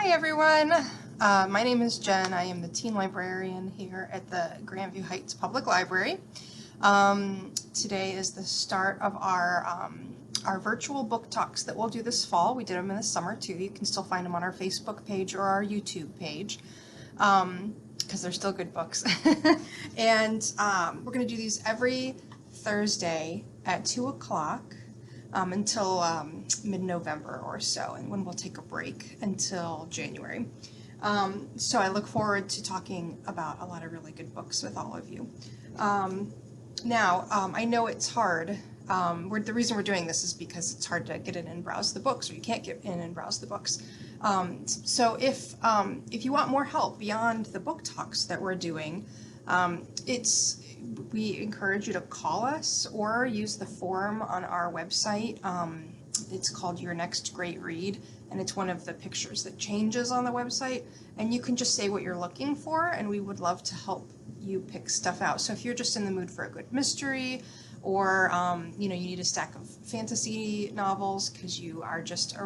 Hi everyone, my name is Jen. I am the teen librarian here at the Grandview Heights Public Library. Today is the start of our virtual book talks that we'll do this fall. We did them in the summer too. You can still find them on our Facebook page or our YouTube page because they're still good books. And we're going to do these every Thursday at 2 o'clock. Until mid-November or so, and when we'll take a break until January. So I look forward to talking about a lot of really good books with all of you. Now, I know it's hard. The reason we're doing this is because it's hard to get in and browse the books, or you can't get in and browse the books. So if you want more help beyond the book talks that we're doing, we encourage you to call us or use the form on our website. It's called Your Next Great Read, and it's one of the pictures that changes on the website. And you can just say what you're looking for, and we would love to help you pick stuff out. So if you're just in the mood for a good mystery, or you need a stack of fantasy novels because you are just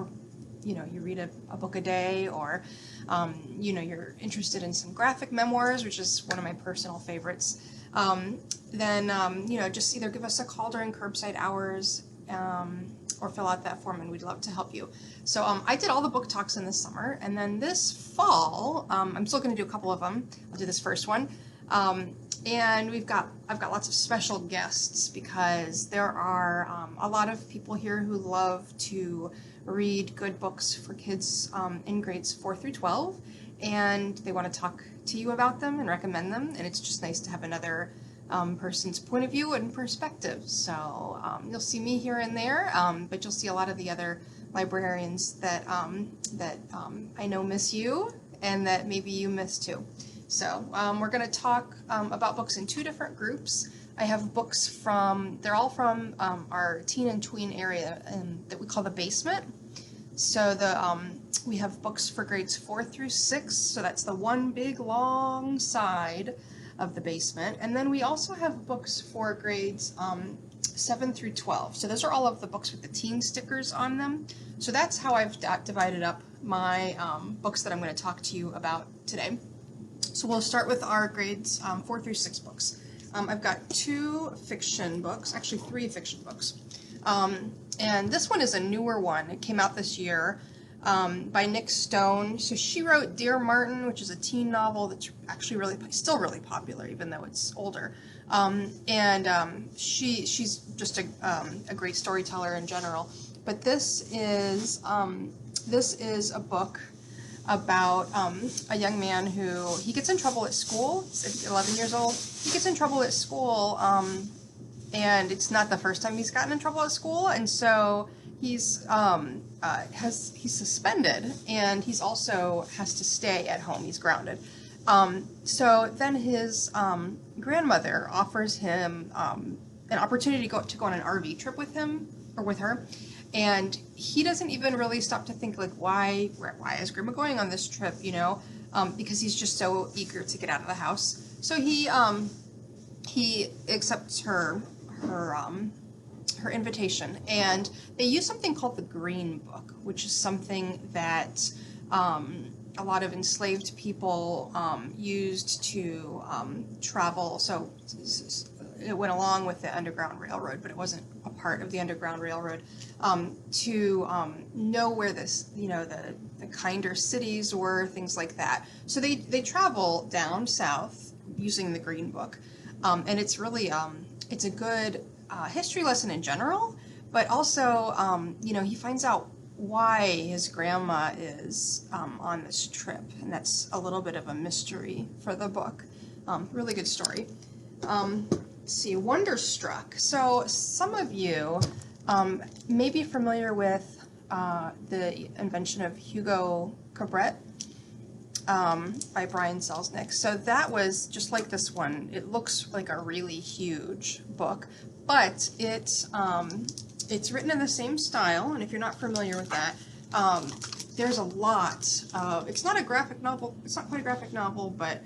you read a book a day, or you're interested in some graphic memoirs, which is one of my personal favorites. Then just either give us a call during curbside hours or fill out that form, and we'd love to help you. So I did all the book talks in the summer, and then this fall, I'm still going to do a couple of them. I'll do this first one. And I've got lots of special guests because there are a lot of people here who love to read good books for kids in grades 4 through 12, and they want to talk to you about them and recommend them, and it's just nice to have another person's point of view and perspective. So you'll see me here and there, but you'll see a lot of the other librarians that I know miss you and that maybe you miss too. So we're going to talk about books in two different groups. I have books they're all from our teen and tween area that we call the basement. So we have books for grades 4 through 6, so that's the one big long side of the basement. And then we also have books for grades 7 through 12. So those are all of the books with the teen stickers on them. So that's how I've divided up my books that I'm going to talk to you about today. So we'll start with our grades 4 through 6 books. I've got 2 fiction books, actually 3 fiction books. And this one is a newer one. It came out this year by Nick Stone. So she wrote Dear Martin, which is a teen novel that's actually still really popular, even though it's older. She's just a great storyteller in general. But this is a book about a young man who he gets in trouble at school. He's 11 years old. He gets in trouble at school, and it's not the first time he's gotten in trouble at school, and so he's suspended, and he's also has to stay at home. He's grounded. So then his grandmother offers him an opportunity to go on an RV trip with him or with her. And he doesn't even really stop to think, like, why is Grandma going on this trip, because he's just so eager to get out of the house. So he accepts her invitation, and they use something called the Green Book, which is something that a lot of enslaved people used to travel. So it went along with the Underground Railroad, but it wasn't a part of the Underground Railroad, to know where the kinder cities were, things like that. So they travel down south using the Green Book, and it's really it's a good history lesson in general, but also he finds out why his grandma is on this trip, and that's a little bit of a mystery for the book. Really good story. Let's see, Wonderstruck. So some of you may be familiar with the invention of Hugo Cabret by Brian Selznick. So that was just like this one. It looks like a really huge book, but it's written in the same style, and if you're not familiar with that, there's a lot of, it's not a graphic novel, it's not quite a graphic novel, but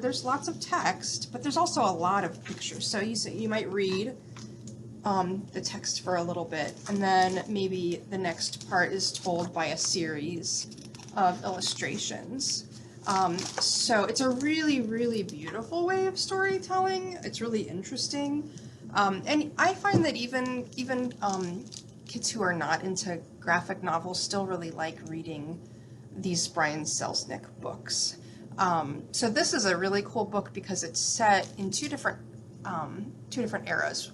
there's lots of text, but there's also a lot of pictures. So you might read the text for a little bit, and then maybe the next part is told by a series of illustrations. So it's a really, really beautiful way of storytelling. It's really interesting. And I find that even kids who are not into graphic novels still really like reading these Brian Selznick books. So this is a really cool book because it's set in two different eras.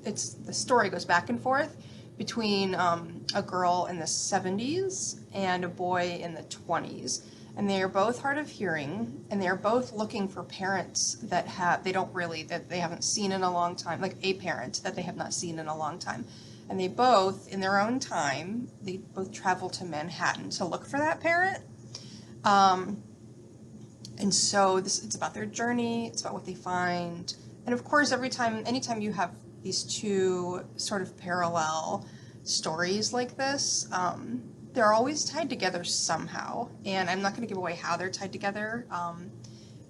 The story goes back and forth between a girl in the 70s and a boy in the 20s. And they are both hard of hearing, and they are both looking for parents that they haven't seen in a long time, like a parent that they have not seen in a long time. And they both, in their own time, they both travel to Manhattan to look for that parent. And so it's about their journey, it's about what they find. And of course, anytime you have these two sort of parallel stories like this, they're always tied together somehow, and I'm not going to give away how they're tied together,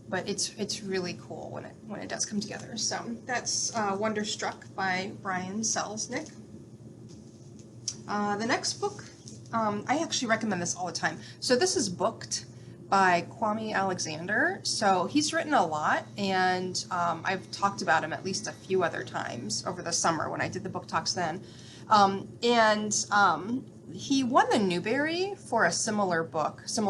but it's really cool when it does come together. So that's Wonderstruck by Brian Selznick. The next book, I actually recommend this all the time. So this is Booked by Kwame Alexander. So he's written a lot, and I've talked about him at least a few other times over the summer when I did the book talks then. He won the Newbery for a similar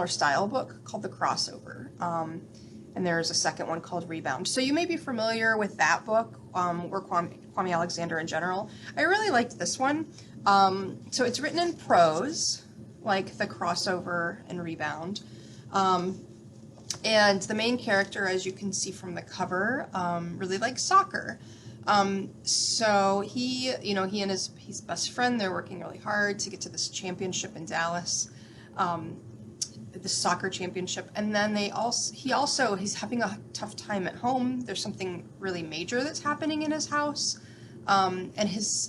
style book called The Crossover. And there's a second one called Rebound. So you may be familiar with that book, or Kwame Alexander in general. I really liked this one. So it's written in prose, like The Crossover and Rebound. And the main character, as you can see from the cover, really likes soccer. So he and his best friend, they're working really hard to get to this championship in Dallas, the soccer championship. And then he's having a tough time at home. There's something really major that's happening in his house. And this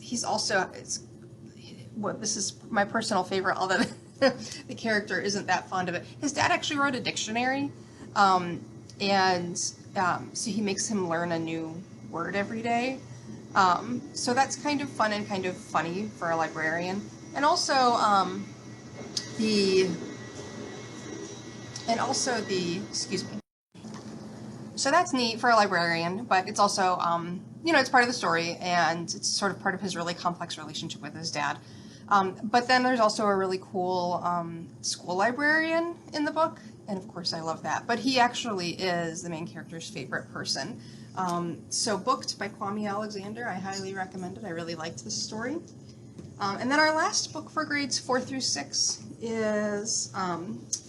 is my personal favorite, although the character isn't that fond of it. His dad actually wrote a dictionary, so he makes him learn a new word every day. So that's kind of fun and kind of funny for a librarian. And also excuse me. So that's neat for a librarian, but it's also, it's part of the story, and it's sort of part of his really complex relationship with his dad. But then there's also a really cool school librarian in the book, and of course I love that. But he actually is the main character's favorite person. So Booked by Kwame Alexander, I highly recommend it. I really liked this story. And then our last book for grades 4 through 6 is,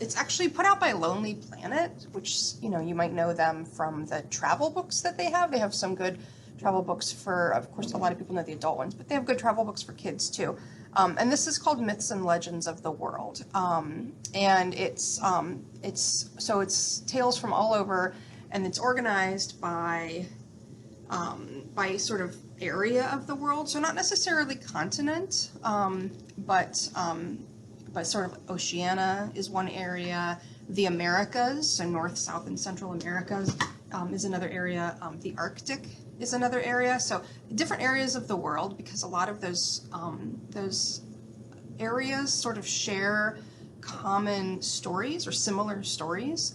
it's actually put out by Lonely Planet, which, you might know them from the travel books that they have. They have some good travel books for, of course, a lot of people know the adult ones, but they have good travel books for kids too. And this is called Myths and Legends of the World. And it's tales from all over, and it's organized by sort of area of the world. So not necessarily continent, but sort of Oceania is one area. The Americas, so North, South, and Central Americas, is another area. The Arctic is another area. So different areas of the world, because a lot of those areas sort of share common stories or similar stories.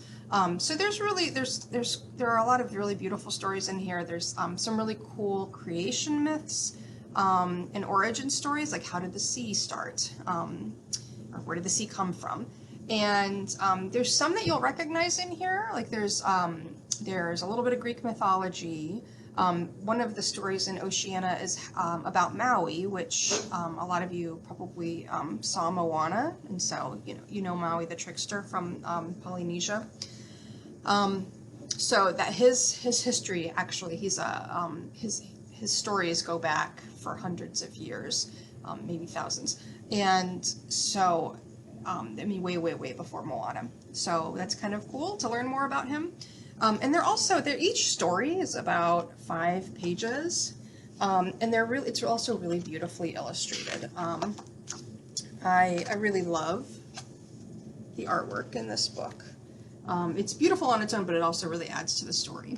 So there are a lot of really beautiful stories in here. There's some really cool creation myths and origin stories, like how did the sea start, or where did the sea come from? And there's some that you'll recognize in here, like there's a little bit of Greek mythology. One of the stories in Oceania is about Maui, which a lot of you probably saw Moana, and so you know Maui the trickster from Polynesia. So that his history, actually, his stories go back for hundreds of years, maybe thousands, and so way before Moana. So that's kind of cool to learn more about him. And each story is about 5 pages, and it's also really beautifully illustrated. I really love the artwork in this book. It's beautiful on its own, but it also really adds to the story.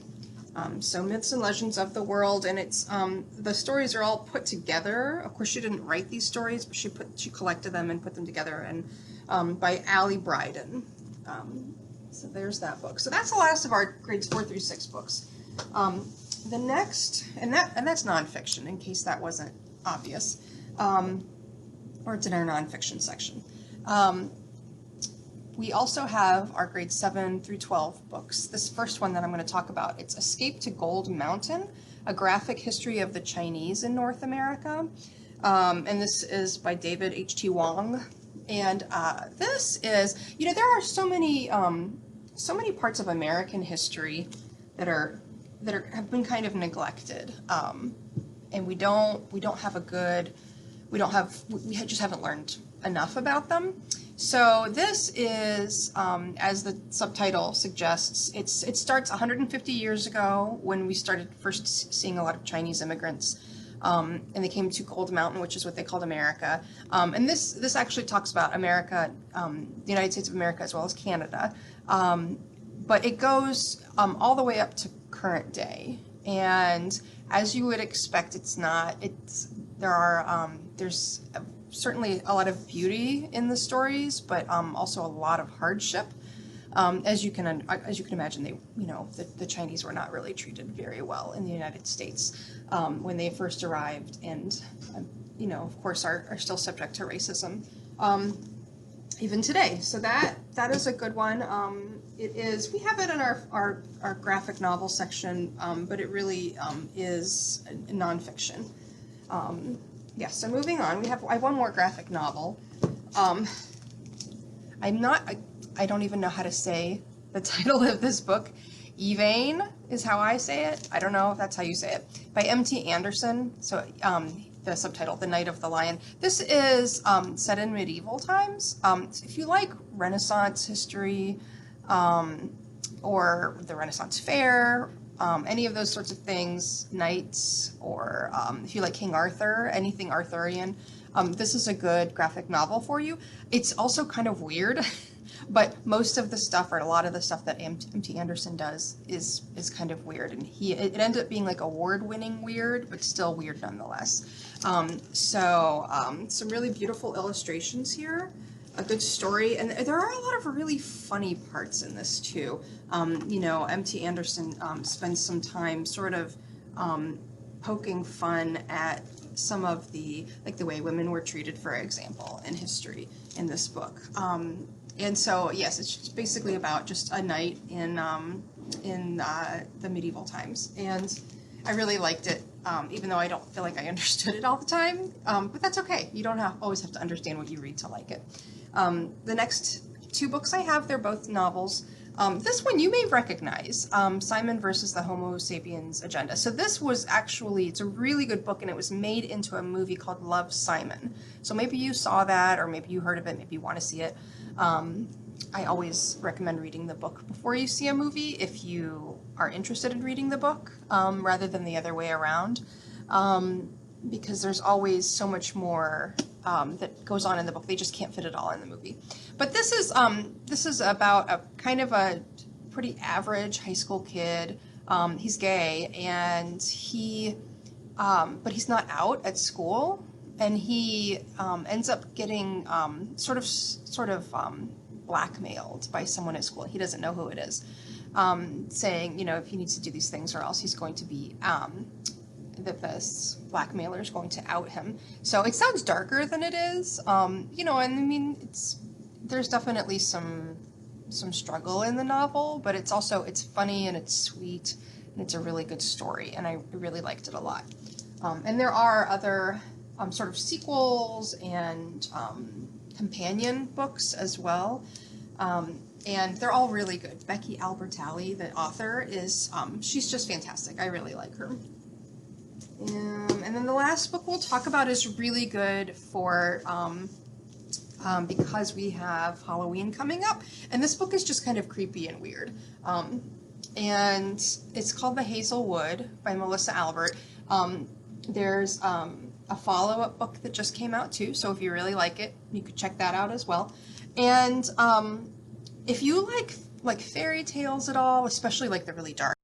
So Myths and Legends of the World, and it's the stories are all put together. Of course, she didn't write these stories, but she collected them and put them together, and by Allie Bryden. So there's that book. So that's the last of our grades 4 through 6 books. The next, and that's nonfiction, in case that wasn't obvious, or it's in our nonfiction section. We also have our grades 7 through 12 books. This first one that I'm going to talk about, it's Escape to Gold Mountain, A Graphic History of the Chinese in North America. And this is by David H.T. Wong. And this is, there are so many parts of American history that have been kind of neglected. And we just haven't learned enough about them. So this is, as the subtitle suggests, it starts 150 years ago when we started first seeing a lot of Chinese immigrants, and they came to Gold Mountain, which is what they called America. And this actually talks about America, the United States of America, as well as Canada. But it goes all the way up to current day. And as you would expect, there's certainly a lot of beauty in the stories, but also a lot of hardship. As you can imagine, the Chinese were not really treated very well in the United States when they first arrived, and of course are still subject to racism even today. So that is a good one. We have it in our graphic novel section, but it really is nonfiction. So moving on, I have one more graphic novel. I don't even know how to say the title of this book. Yvain is how I say it. I don't know if that's how you say it. By M.T. Anderson. So the subtitle, The Night of the Lion. This is set in medieval times. If you like Renaissance history, or the Renaissance Fair, any of those sorts of things, knights, or if you like King Arthur, anything Arthurian, this is a good graphic novel for you. It's also kind of weird, but most of the stuff, or a lot of the stuff that M.T. Anderson does is kind of weird, and it ended up being like award-winning weird, but still weird nonetheless. Some really beautiful illustrations here. A good story, and there are a lot of really funny parts in this too. M.T. Anderson spends some time sort of poking fun at some of the way women were treated, for example, in history in this book. And so, yes, it's just basically about just a knight in the medieval times, and I really liked it, even though I don't feel like I understood it all the time. But that's okay. You don't always have to understand what you read to like it. The next two books I have, they're both novels. This one you may recognize, Simon versus the Homo Sapiens Agenda. So this was it's a really good book, and it was made into a movie called Love, Simon. So maybe you saw that, or maybe you heard of it, maybe you want to see it. I always recommend reading the book before you see a movie if you are interested in reading the book, rather than the other way around, because there's always so much more that goes on in the book. They just can't fit it all in the movie. But this is about a kind of a pretty average high school kid. He's gay, and but he's not out at school, and he ends up getting sort of blackmailed by someone at school. He doesn't know who it is, saying, if he needs to do these things or else he's going to be that this blackmailer is going to out him. So it sounds darker than it is, and I mean, there's definitely some struggle in the novel, but it's funny and it's sweet, and it's a really good story, and I really liked it a lot. And there are other sort of sequels and companion books as well, and they're all really good. Becky Albertalli, the author, she's just fantastic. I really like her. And then the last book we'll talk about is really good for because we have Halloween coming up, and this book is just kind of creepy and weird. And it's called The Hazel Wood by Melissa Albert. There's a follow-up book that just came out too, so if you really like it, you could check that out as well. And if you like fairy tales at all, especially like the really dark